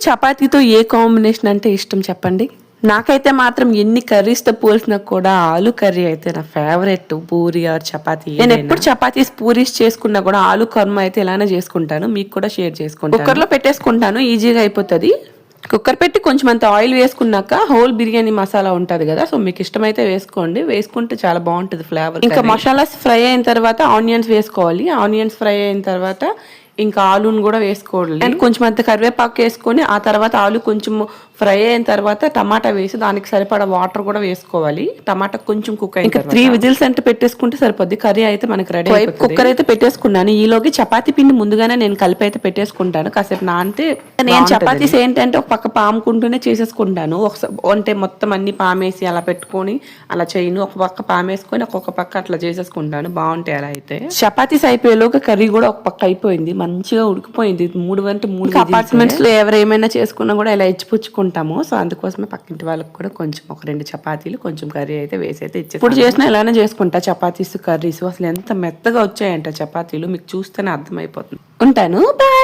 చపాతీతో ఏ combination అంటే ఇష్టం చెప్పండి? నాకైతే మాత్రం ఎన్ని కర్రీస్తో పోల్సినా కూడా ఆలు కర్రీ అయితే నా ఫేవరెట్. పూరి ఆర్ చపాతీ. నేను ఎప్పుడు చపాతీస్ పూరీస్ చేసుకున్నా కూడా ఆలు కర్మ అయితే ఇలానే చేసుకుంటాను. మీకు కూడా షేర్ చేసుకుంటాను. కుక్కర్లో పెట్టేసుకుంటాను, ఈజీగా అయిపోతుంది. కుక్కర్ పెట్టి కొంచెం అంత ఆయిల్ వేసుకున్నాక హోల్ బిర్యానీ మసాలా ఉంటుంది కదా, సో మీకు ఇష్టమైతే వేసుకోండి. వేసుకుంటే చాలా బాగుంటుంది ఫ్లేవర్. ఇంకా మసాలాస్ ఫ్రై అయిన తర్వాత ఆనియన్స్ వేసుకోవాలి. ఆనియన్స్ ఫ్రై అయిన తర్వాత ఇంకా ఆలుని కూడా వేసుకోవాలి. అండ్ కొంచెం అంత కరివేపాకు వేసుకొని ఆ తర్వాత ఆలు కొంచెం ఫ్రై అయిన తర్వాత టమాటా వేసి దానికి సరిపడా వాటర్ కూడా వేసుకోవాలి. టమాటా కొంచెం కుక్ అయిన ఇంకా 3 విజిల్స్ అంటే పెట్టేసుకుంటే సరిపోద్ది. కర్రీ అయితే మనకి రెడీ. కుక్కర్ అయితే పెట్టేసుకున్నాను. ఈలోకి చపాతీ పిండి ముందుగానే నేను కలిపి అయితే పెట్టేసుకుంటాను. కాసేపు నానితే నేను చపాతీస్ ఏంటంటే ఒక పక్క పాముకుంటూనే చేసేసుకుంటాను. అంటే మొత్తం అన్ని పామేసి అలా పెట్టుకొని అలా చేయను. ఒక పక్క పామేసుకొని ఒక్కొక్క పక్క అట్లా చేసేసుకుంటాను. బాగుంటాయి అలా అయితే. చపాతీస్ అయిపోయేలోగా కర్రీ కూడా ఒక పక్క అయిపోయింది, మంచిగా ఉడికిపోయింది. 3 అపార్ట్మెంట్స్ లో ఎవరేమైనా చేసుకున్నా కూడా ఇలా ఇచ్చిపుచ్చుకుంటాము. సో అందుకోసమే పక్కింటి వాళ్ళకి కూడా కొంచెం ఒక 2 చపాతీలు కొంచెం కర్రీ అయితే వేసి అయితే ఇచ్చేసి ఇప్పుడు చేసినా ఇలానే చేసుకుంటా. చపాతీస్ కర్రీస్ అసలు ఎంత మెత్తగా వచ్చాయంట చపాతీలు, మీకు చూస్తేనే అర్థమైపోతుంది. ఉంటాను, బాయ్.